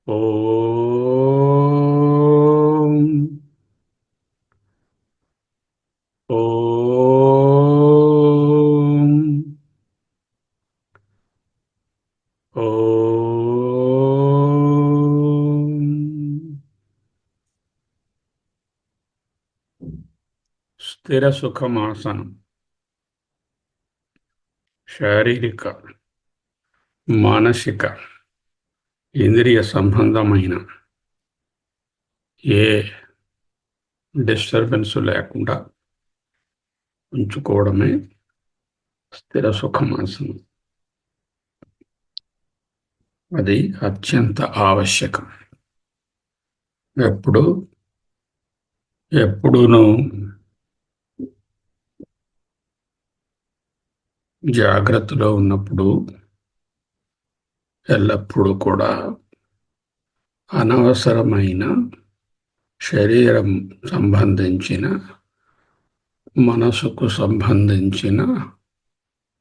ఓం ఓం ఓం స్థిర సుఖమాసనం శారీరక మానసిక ఇంద్రియ సంబంధమైన ఏ డిస్టర్బెన్స్ లేకుండా ఉంచుకోవడమే స్థిర సుఖమాసనం. అది అత్యంత ఆవశ్యకం. ఎప్పుడు ఎప్పుడూను జాగ్రత్తలో ఉన్నప్పుడు ఎల్లప్పుడూ కూడా అనవసరమైన శరీరం సంబంధించిన మనసుకు సంబంధించిన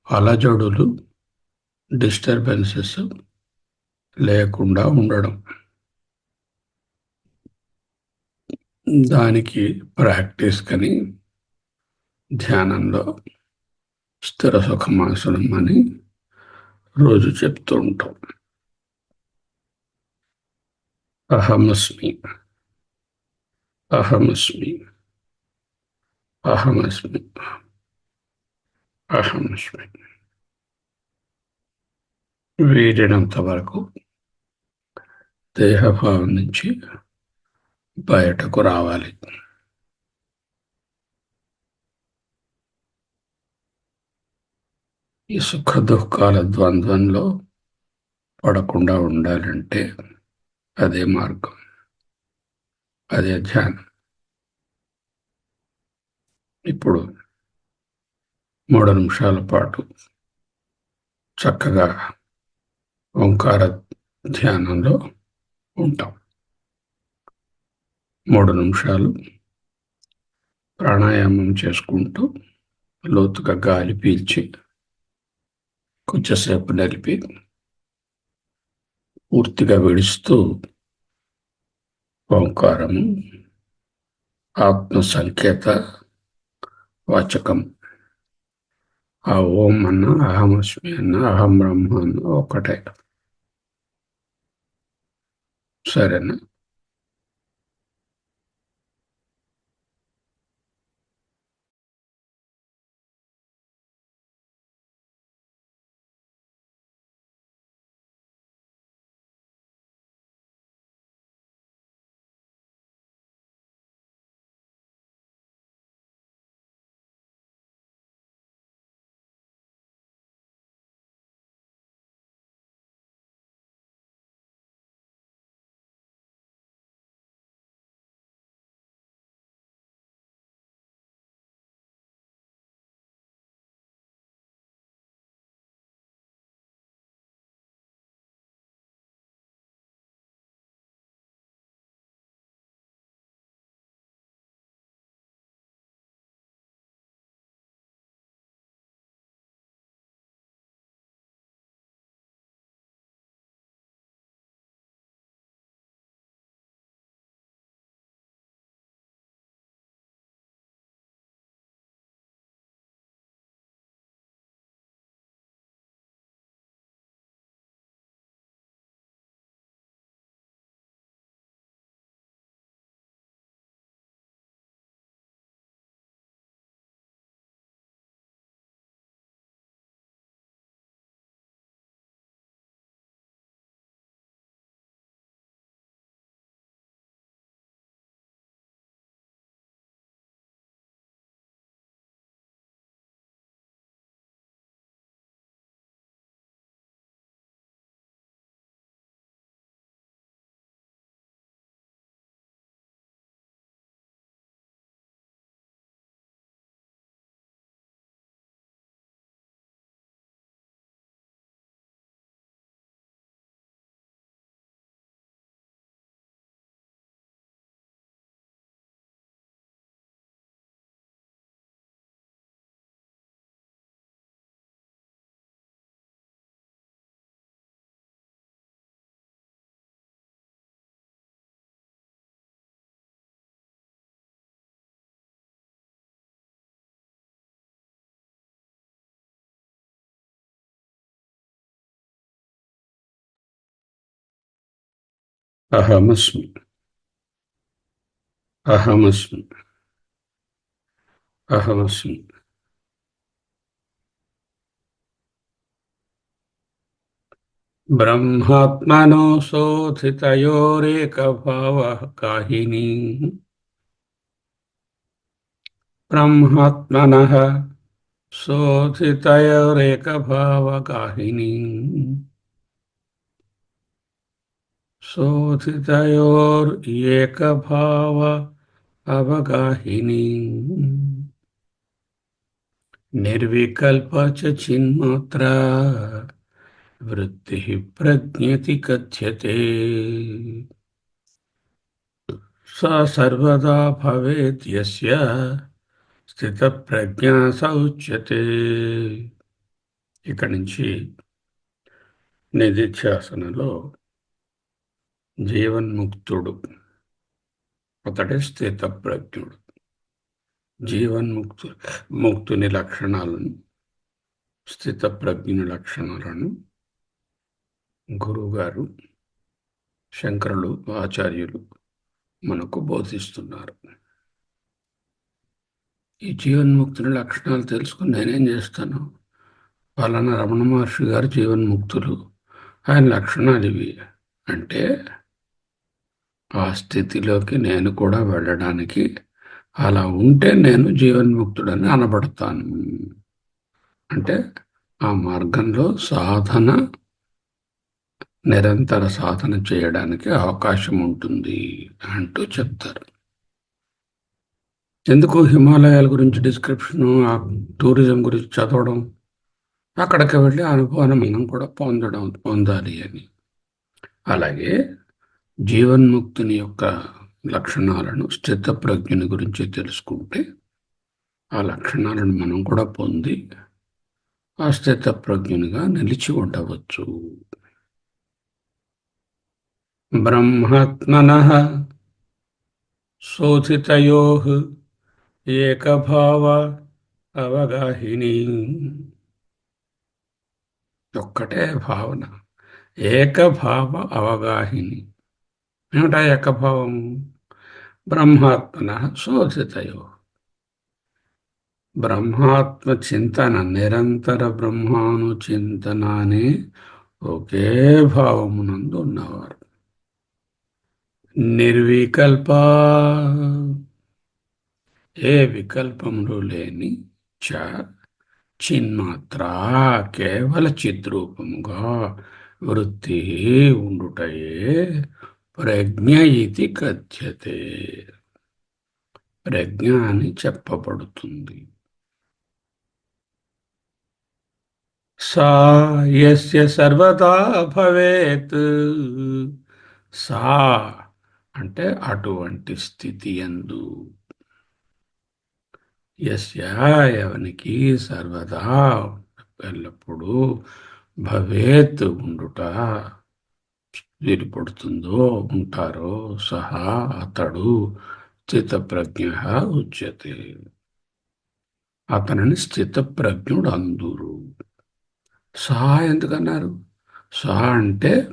అలజడులు డిస్టర్బెన్సెస్ లేకుండా ఉండడం. దానికి ప్రాక్టీస్ కని ధ్యానంలో స్థిర సుఖమాసనం అని రోజు చెప్తూ ఉంటాం. అహమస్మి అహమస్మి అహమస్మి అహమస్మి వీడినంత వరకు దేహభావం నుంచి బయటకు రావాలి. ఈ సుఖ దుఃఖాల ద్వంద్వంలో పడకుండా ఉండాలంటే అదే మార్గం, అదే ధ్యానం. ఇప్పుడు 3 నిమిషాల పాటు చక్కగా ఓంకార ధ్యానంలో ఉంటాం. 3 నిమిషాలు ప్రాణాయామం చేసుకుంటూ లోతుగా గాలి పీల్చి కొంచెంసేపు నిలిపి పూర్తిగా విడుస్తూ ఓంకారము ఆత్మ సంకేత వాచకం. ఆ ఓం అన్న అహమస్మి అన్న అహం బ్రహ్మ అన్న ఒకటే. సరేనా? అహమస్మి. అహమస్మి. అహమస్మి. బ్రహ్మాత్మనో శోధితయోరేకభావః కాహినీ. బ్రహ్మాత్మనః శోధితయోరేకభావకాహినీ. శోధితయోరేకభావ అవగాహినీ. నిర్వికల్ప చ చిన్మాత్రా వృత్తి ప్రజ్ఞతి కథ్యతే. సా సర్వదా భవేత్ యస్య స్థితప్రజ్ఞా స ఉచ్యతే. ఇక్కడి నుంచి నిధిధ్యాసనలో జీవన్ముక్తుడు అతడే స్థితప్రజ్ఞుడు. ముక్తుని లక్షణాలను, స్థితప్రజ్ఞుని లక్షణాలను గురువుగారు, శంకరులు, ఆచార్యులు మనకు బోధిస్తున్నారు. ఈ జీవన్ముక్తుని లక్షణాలు తెలుసుకుని నేనేం చేస్తాను? పలానా రమణ మహర్షి గారు జీవన్ముక్తులు, ఆయన లక్షణాలు ఇవి అంటే ఆ స్థితిలోకి నేను కూడా వెళ్ళడానికి, అలా ఉంటే నేను జీవన్ముక్తుడని అనబడతాను. అంటే ఆ మార్గంలో సాధన, నిరంతర సాధన చేయడానికి అవకాశం ఉంటుంది అంటూ చెప్తారు. ఎందుకు హిమాలయాల గురించి డిస్క్రిప్షను, ఆ టూరిజం గురించి చదవడం, అక్కడికి వెళ్ళి అనుభవాన్ని మనం కూడా పొందాలి అని. అలాగే జీవన్ముక్తుని యొక్క లక్షణాలను, స్థితప్రజ్ఞుని గురించి తెలుసుకుంటే ఆ లక్షణాలను మనం కూడా పొంది ఆ స్థితప్రజ్ఞునిగా నిలిచి ఉండవచ్చు. బ్రహ్మాత్మనః శోధితయోః ఏకభావ అవగాహిని. ఒక్కటే భావన, ఏకభావ అవగాహిని. ఏమిటా ఏకభావము? బ్రహ్మాత్మనః శోధితయోః. బ్రహ్మాత్మ చింతన, నిరంతర బ్రహ్మాను చింతన అనే ఒకే భావమునందు ఉన్నవారు. నిర్వికల్ప, ఏ వికల్పములు లేని, చ చిన్మాత్ర, కేవల చిద్రూపముగా వృత్తి ఉండుటయే ప్రజ్ఞ ఇది కథ్యతే. ప్రజ్ఞ అని చెప్పబడుతుంది. సా యస్య సర్వదా భవేత్. సా అంటే అటువంటి స్థితి యందు, యస్య ఎవనికి, సర్వదా ఎల్లప్పుడూ, భవేత్ ఉండుట, వీలుపడుతుందో, ఉంటారో, సహా అతడు స్థితప్రజ్ఞ ఉచ్యతే. అతనిని స్థితప్రజ్ఞుడు అందురు. సా ఎందుకన్నారు? సా అంటే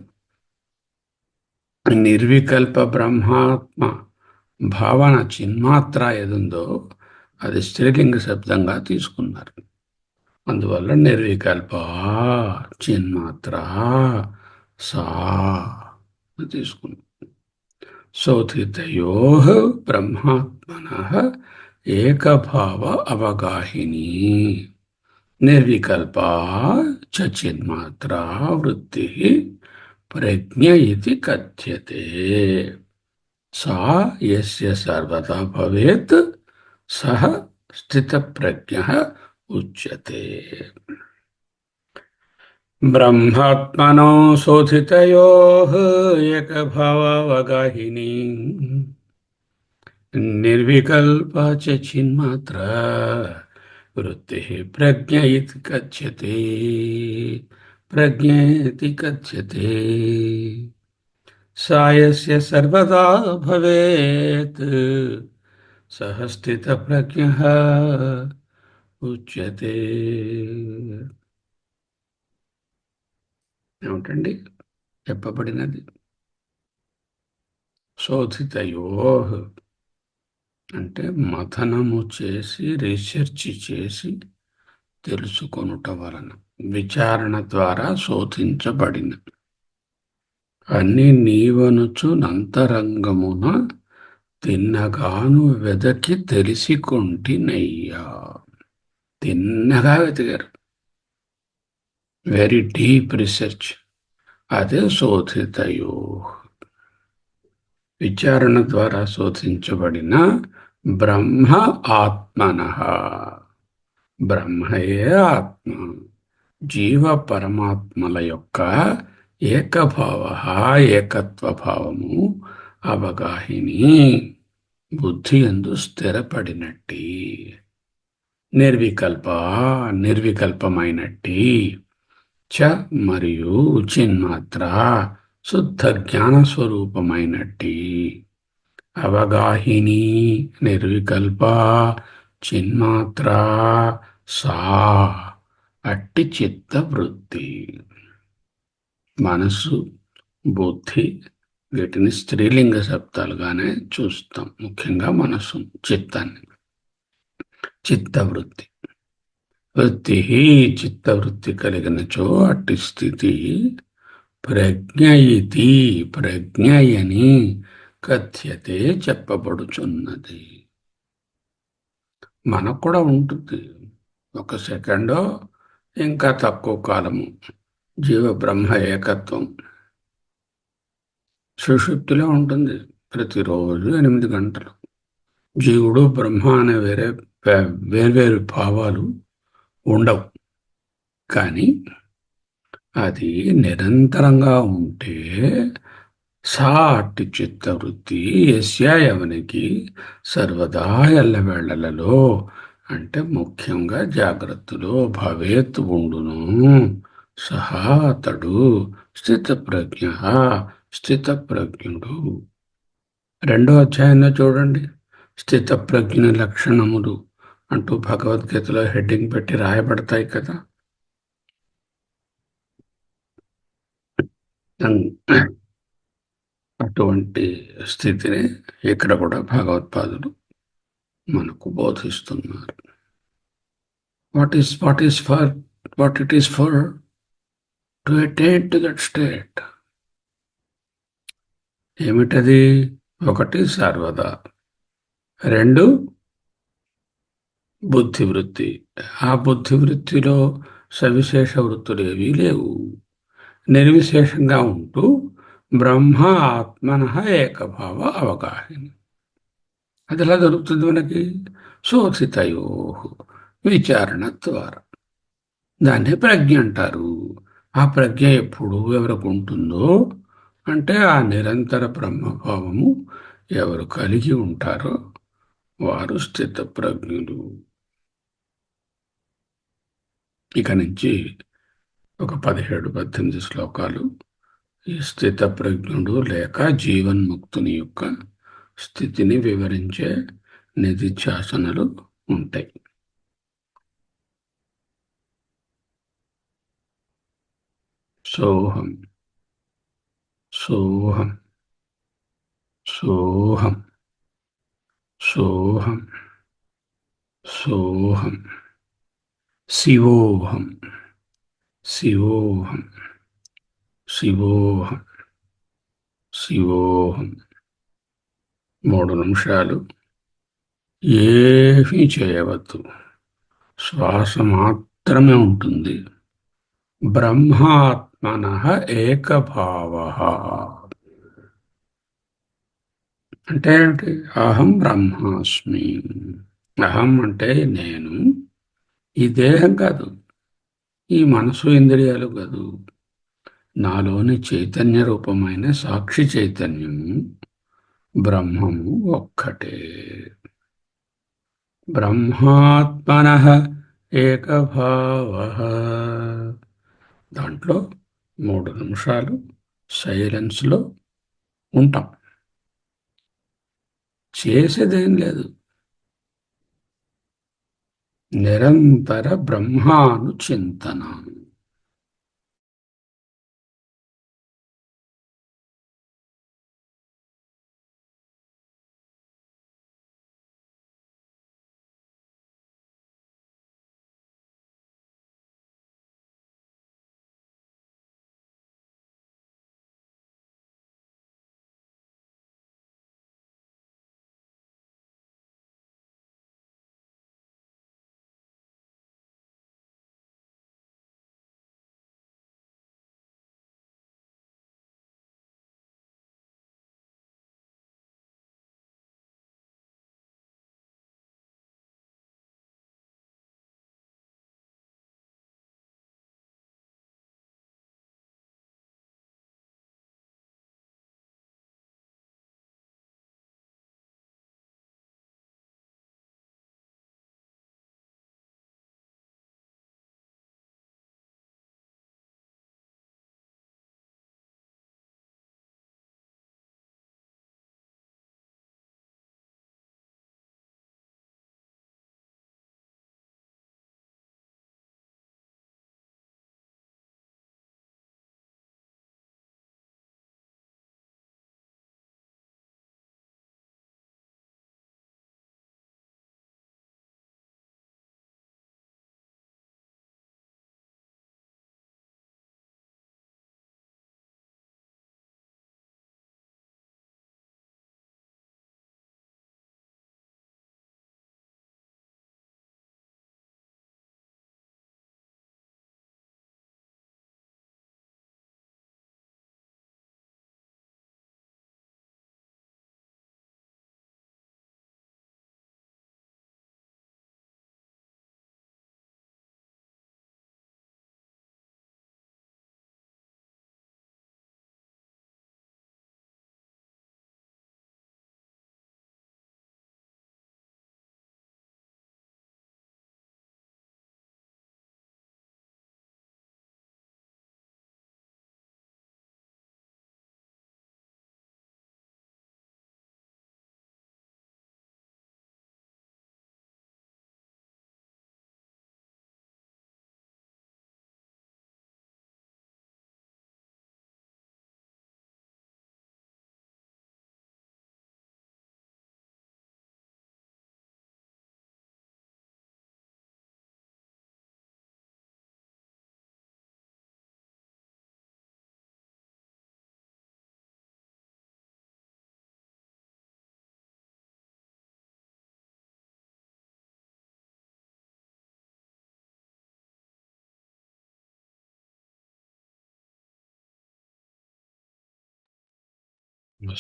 నిర్వికల్ప బ్రహ్మాత్మ భావన చిన్మాత్ర ఏదుందో అది స్త్రీలింగ శబ్దంగా తీసుకున్నారు. అందువల్ల నిర్వికల్ప చిన్మాత్ర సా తీసుకున్నాం. శోధితయో బ్రహ్మాత్మనః ఏకభావ అవగాహిని నిర్వికల్పా చ చిన్మాత్రా వృత్తి ప్రజ్ఞ ఇది కథ్యతే. సా యస్య సర్వదా భవేత్ సహ స్థితప్రజ్ఞః ఉచ్యతే. బ్రహ్మాత్మనో శోధితయోః ఏకభావావగాహిని నిర్వికల్పా చ చిన్మాత్రా వృత్తి ప్రజ్ఞ ఇతి కథ్యతే. ప్రజ్ఞేతి కథ్యతే. సా యస్య సర్వదా భవేత్ సహ స్థితప్రజ్ఞః ఉచ్యతే. ఏమిటండి చెప్పబడినది? శోధితయో అంటే మథనము చేసి రీసెర్చ్ చేసి తెలుసుకొనుట వలన విచారణ ద్వారా శోధించబడిన అన్ని నీవనుచు నంతరంగమున తిన్నగాను వెదకి తెలిసికొంటినయ్యా. తిన్నగా వెతికారు, వెరీ డీప్ రీసెర్చ్. అదే శోధితయో, విచారణ ద్వారా శోధించబడిన బ్రహ్మ ఆత్మన. బ్రహ్మయే ఆత్మ, జీవ పరమాత్మల యొక్క ఏకభావ, ఏకత్వ భావము అవగాహిని బుద్ధి యందు స్థిరపడినట్టి, నిర్వికల్ప నిర్వికల్పమైనట్టి, చ మరియు చిన్మాత్ర శుద్ధ జ్ఞాన స్వరూపమైనట్టి, అవగాహిని నిర్వికల్ప చిన్మాత్ర సా అట్టి చిత్తవృత్తి. మనస్సు, బుద్ధి వీటిని స్త్రీలింగ శబ్దాలుగానే చూస్తాం. ముఖ్యంగా మనస్సు, చిత్తాన్ని. చిత్తవృత్తి, వృత్తి చిత్తవృత్తి కలిగినచో అట్టి స్థితి ప్రజ్ఞయితి, ప్రజ్ఞయని కథ్యతే చెప్పబడుచున్నది. మనకు కూడా ఉంటుంది. ఒక సెకండో ఇంకా తక్కువ కాలము జీవ బ్రహ్మ ఏకత్వం సుషుప్తిలో ఉంటుంది. ప్రతిరోజు 8 గంటలు జీవుడు బ్రహ్మ అనే వేర్వేరు భావాలు ఉండవు. కానీ అది నిరంతరంగా ఉంటే సా అట్టి చిత్తవృత్తి యస్యాయవనికి సర్వదా ఎల్లవేళలలో అంటే ముఖ్యంగా జాగ్రత్తలో భవేత్ ఉండును. సహా అతడు స్థితప్రజ్ఞ, స్థితప్రజ్ఞుడు. 2వ అధ్యాయంలో చూడండి, స్థితప్రజ్ఞ లక్షణములు అంటూ భగవద్గీతలో హెడ్డింగ్ పెట్టి రాయబడతాయి కదా. అటువంటి స్థితిని ఇక్కడ కూడా భగవత్పాదులు మనకు బోధిస్తున్నారు. What it is for to attain to that state. ఏమిటది? 1 సర్వదా, 2 బుద్ధివృత్తి. ఆ బుద్ధివృత్తిలో సవిశేష వృత్తులు ఏవీ లేవు. నిర్విశేషంగా ఉంటూ బ్రహ్మ ఆత్మన ఏకభావ అవగాహన. అది ఎలా దొరుకుతుంది మనకి? శోధితయో, విచారణ ద్వారా. దాన్నే ప్రజ్ఞ అంటారు. ఆ ప్రజ్ఞ ఎప్పుడు ఎవరికి ఉంటుందో అంటే ఆ నిరంతర బ్రహ్మభావము ఎవరు కలిగి ఉంటారో వారు స్థితప్రజ్ఞులు. ఇక నుంచి ఒక 17-18 శ్లోకాలు ఈ స్థితప్రజ్ఞుడు లేక జీవన్ముక్తుని యొక్క స్థితిని వివరించే నిధిధ్యాసనలు ఉంటాయి. సోహం సోహం సోహం సోహం సోహం శివోహం శివోహం శివోహం శివోహం. 3 నిమిషాలు ఏమీ చేయవద్దు, శ్వాస మాత్రమే ఉంటుంది. బ్రహ్మాత్మన ఏకభావ అంటే ఏమిటి? అహం బ్రహ్మాస్మి. అహం అంటే నేను. ఈ దేహం కాదు, ఈ మనసు ఇంద్రియాలు కాదు. నాలోని చైతన్య రూపమైన సాక్షి చైతన్యము బ్రహ్మము ఒక్కటే. బ్రహ్మాత్మన ఏకభావ. దాంట్లో 3 నిమిషాలు సైలెన్స్లో ఉంటాం. చేసేదేం లేదు, నిరంతర బ్రహ్మానుచింతన.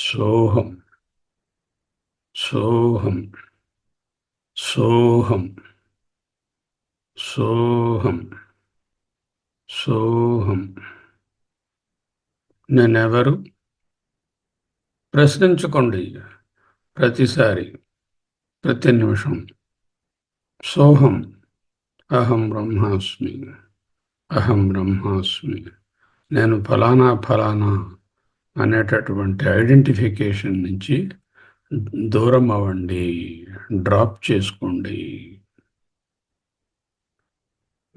సోహం సోహం సోహం సోహం సోహం. నేనెవరు? ప్రశ్నించుకోండి ప్రతిసారి, ప్రతి నిమిషం. సోహం, అహం బ్రహ్మాస్మి, అహం బ్రహ్మాస్మి. నేను ఫలానా ఫలానా అనేటటువంటి ఐడెంటిఫికేషన్ నుంచి దూరం అవ్వండి, డ్రాప్ చేసుకోండి.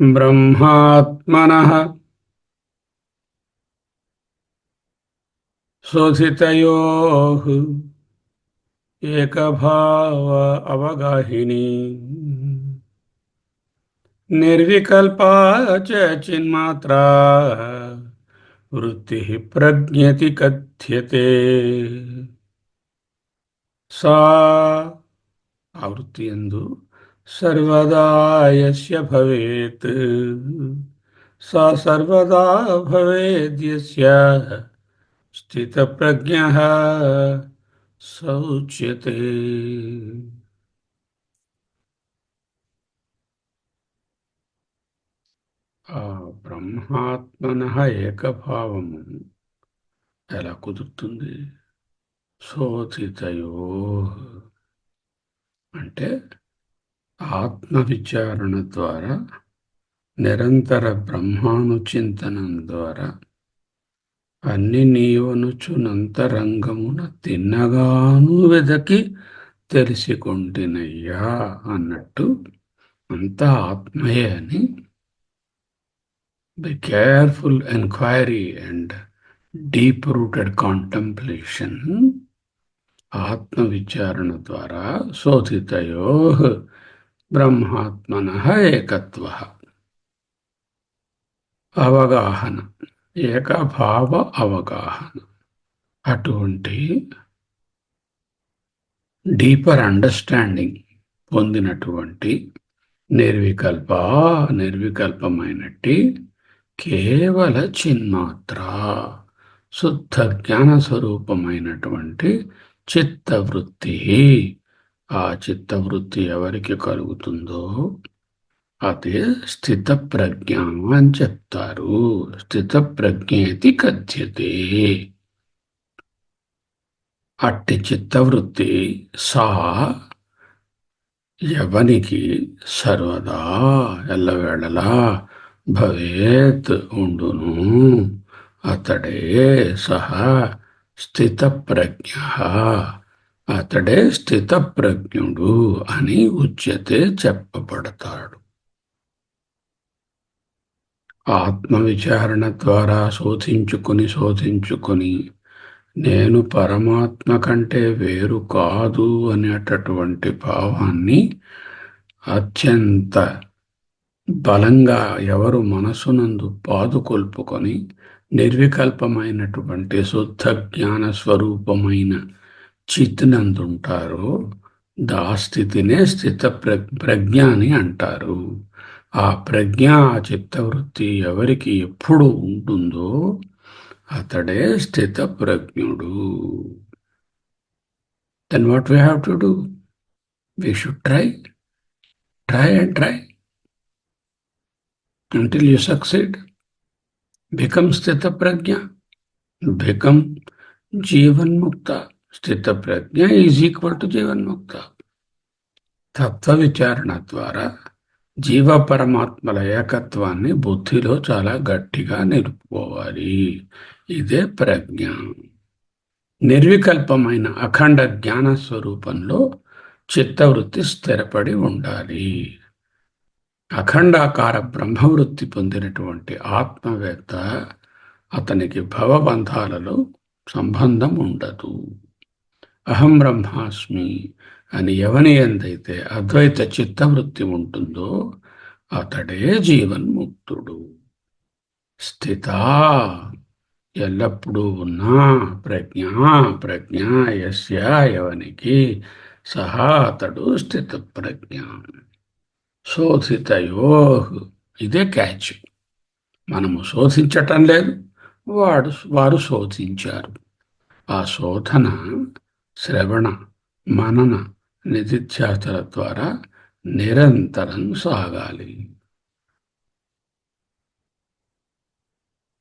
బ్రహ్మాత్మనః శోధితయోః ఏకభావ అవగాహిని నిర్వికల్పా చ చిన్మాత్రా వృత్తి ప్రజ్ఞతి కథ్యతే. సా ఆ వృత్తి యందు సర్వదా యస్య భవేత్, సా సర్వదా భవేద్యస్య స్థితప్రజ్ఞః స ఉచ్యతే. ఆ బ్రహ్మాత్మనః ఏకభావము ఎలా కుదురుతుంది? శోధితయోః అంటే ఆత్మ విచారణ ద్వారా, నిరంతర బ్రహ్మానుచింతనం ద్వారా అన్ని నీవనుచునంతరంగమున తిన్నగాను వెదకి తెలిసికొంటినయ్యా అన్నట్టు అంతా ఆత్మయే అని by careful enquiry and deep rooted contemplation, ఆత్మ విచారణ ద్వారా శోధితయో బ్రహ్మాత్మనః ఏకత్వః అవగాహన, ఏకభావ అవగాహన. అటువంటి డీపర్ అండర్స్టాండింగ్ పొందినటువంటి నిర్వికల్ప, నిర్వికల్పమైనట్టి కేవల చిన్మాత్ర శుద్ధ జ్ఞాన స్వరూపమైనటువంటి చిత్తవృత్తి. ఆ చిత్తవృత్తి ఎవరికి కలుగుతుందో అదే స్థిత ప్రజ్ఞ అని చెప్తారు. స్థిత ప్రజ్ఞేతి కథ్యతే. అట్టి చిత్తవృత్తి సా ఎవనికి సర్వదా ఎల్లవేళలా భవేత్ ఉండును, అతడే సహా స్థితప్రజ్ఞ, అతడే స్థితప్రజ్ఞుడు అని ఉచ్యతే చెప్పబడతాడు. ఆత్మవిచారణ ద్వారా శోధించుకొని నేను పరమాత్మ కంటే వేరు కాదు అనేటటువంటి భావాన్ని అత్యంత బలంగా ఎవరు మనసునందు పాదుకొల్పుకొని నిర్వికల్పమైనటువంటి శుద్ధ జ్ఞాన స్వరూపమైన చిత్తునందుంటారో ఆ స్థితినే స్థిత ప్రజ్ఞ అని అంటారు. ఆ ప్రజ్ఞ, ఆ చిత్తవృత్తి ఎవరికి ఎప్పుడు ఉంటుందో అతడే స్థిత ప్రజ్ఞుడు. Then what we have to do? We should try and try until you succeed. Become స్థిత ప్రజ్ఞ, become జీవన్ముక్త. స్థిత ప్రజ్ఞ ఈజ్ ఈక్వల్ టు జీవన్ముక్త. తత్వ విచారణ ద్వారా జీవ పరమాత్మల ఏకత్వాన్ని బుద్ధిలో చాలా గట్టిగా నిలుపుకోవాలి. ఇదే ప్రజ్ఞ. నిర్వికల్పమైన అఖండ జ్ఞాన స్వరూపంలో చిత్తవృత్తి స్థిరపడి ఉండాలి. అఖండాకార బ్రహ్మవృత్తి పొందినటువంటి ఆత్మవేత్త అతనికి భవబంధాలలో సంబంధం ఉండదు. అహం బ్రహ్మాస్మి అని ఎవని ఎందైతే అద్వైత చిత్తవృత్తి ఉంటుందో అతడే జీవన్ముక్తుడు. స్థిత ఎల్లప్పుడూ ఉన్నా ప్రజ్ఞ యస్య ఎవనికి సహా అతడు స్థిత ప్రజ్ఞ. శోధితయో ఇదే క్యాచ్. మనము శోధించటం లేదు, వారు శోధించారు. ఆ శోధన శ్రవణ మనన నిధిధ్యాసల ద్వారా నిరంతరం సాగాలి.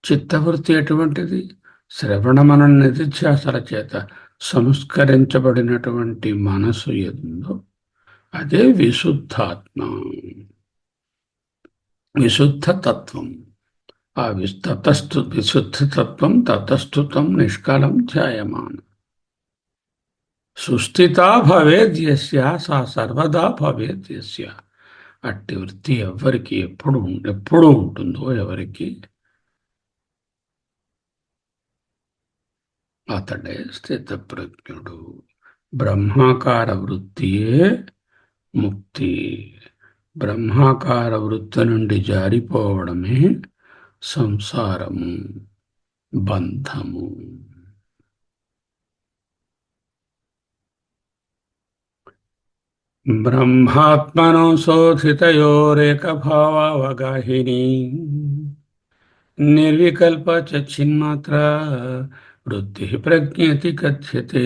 చిత్తవృత్తి ఎటువంటిది? శ్రవణ మనన నిధిధ్యాసల చేత సంస్కరించబడినటువంటి మనసు ఏదుందో అదే విశుద్ధాత్మ, విశుద్ధ తత్వం. ఆ విశుద్ధ తత్వం తతస్థుతం నిష్కలం ధ్యాయమాన్. సుస్థితా భవేద్ యస్య సా సర్వదా భవేద్ యస్య. అట్టి వృత్తి ఎవరికి ఎప్పుడు ఉంటుందో, ఎవరికి అతడే స్థితప్రజ్ఞుడు. బ్రహ్మాకార వృత్తియే ముక్తి. బ్రహ్మాకార వృత్తి నుండి జారిపోవడమే సంసారము, బంధము. బ్రహ్మాత్మనో శోధితయోరేకభావావగాహిని నిర్వికల్ప చిన్మాత్ర వృత్తి ప్రజ్ఞతి కథ్యతే.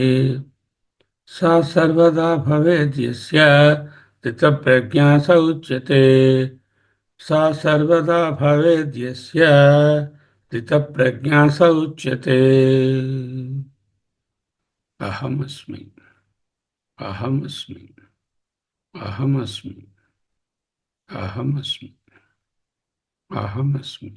సా సర్వదా భవేద్ యస్య స్థితప్రజ్ఞా స ఉచ్యతే. సా సర్వదా భవేద్ యస్య స్థితప్రజ్ఞా స ఉచ్యతే. అహమస్మి, అహమస్మి, అహమస్మి, అహమస్మి, అహమస్మి.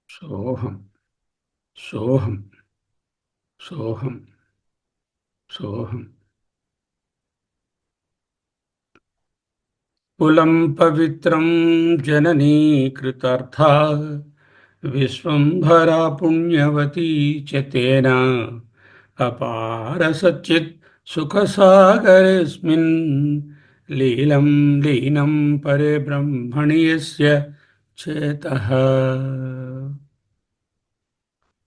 సోహం, సోహం, సోహం, సోహం. కులం పవిత్రం జననీ కృతార్థా విశ్వంభరా పుణ్యవతీ చ తేన అపార సచ్చిత్ సుఖసాగరేస్మిన్ లీలం లీనం పరే బ్రహ్మణి యస్య చేతః.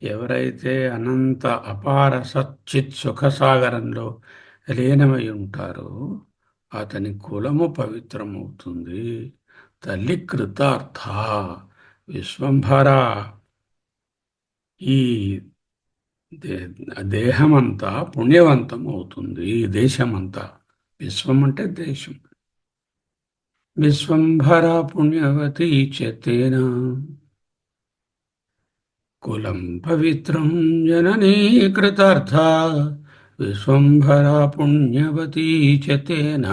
ఎవరైతే అనంత అపార సచ్చిత్ సుఖసాగరంలో లీనమై ఉంటారో అతని కులము పవిత్రమవుతుంది. తల్లి కృతార్థ, విశ్వంభర, ఈ దేహమంతా పుణ్యవంతం అవుతుంది. ఈ దేశమంతా, విశ్వం అంటే దేశం. విశ్వంభర పుణ్యవతి చేతేన కులం పవిత్రం జననీ కృతార్థ విశ్వంభరా పుణ్యవతీ చేతేన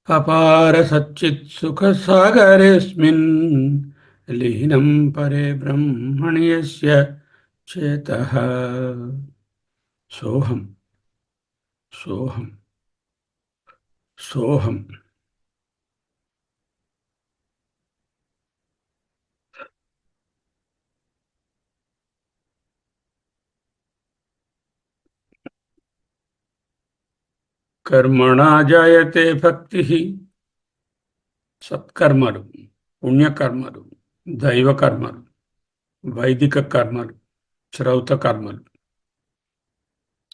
అపార సచ్చిత్ సుఖ సాగరేస్మిన్ లీనం పరే బ్రహ్మణి యస్య చేతః. సోహం, సోహం, సోహం. కర్మణా జాయతే భక్తి. సత్కర్మలు, పుణ్యకర్మలు, దైవ కర్మలు, వైదిక కర్మలు, శ్రౌత కర్మలు,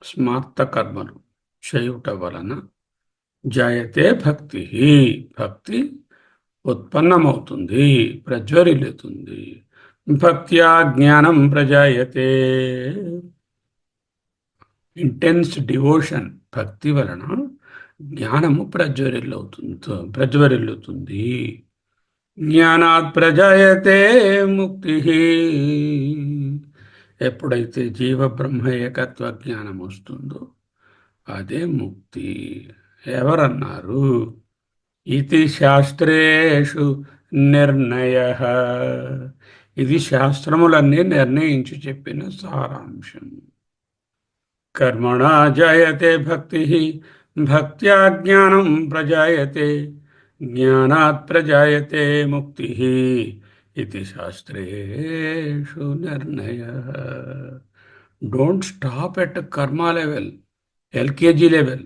స్మార్త కర్మలు చేయుట వలన జాయతే భక్తి, భక్తి ఉత్పన్నమవుతుంది, ప్రజ్వరిల్లుతుంది. భక్త్యా జ్ఞానం ప్రజాయతే. ఇంటెన్స్ డివోషన్, భక్తి వలన జ్ఞానము ప్రజ్వరిల్లుతుంది. జ్ఞానాత్ ప్రజాయతే ముక్తి. ఎప్పుడైతే జీవ బ్రహ్మ ఏకత్వ జ్ఞానం వస్తుందో అదే ముక్తి. ఎవరన్నారు? ఇది శాస్త్రేషు నిర్ణయ. ఇది శాస్త్రములన్నీ నిర్ణయించి చెప్పిన సారాంశం. కర్మణా జాయతే భక్తి, భక్త్యా జ్ఞానం ప్రజాయతే, జ్ఞానాత్ ప్రజాయతే ముక్తి. ఇది శాస్త్రేషు నిర్ణయ. డోంట్ స్టాప్ ఎట్ కర్మ level, LKG level.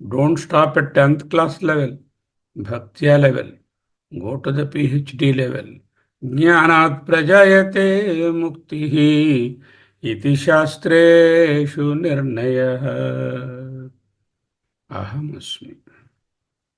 Don't stop at 10th class level, bhaktya level. Go to the PhD level. Jnanat prajayate muktihi iti shastreshu nirnayah. Aham asmi,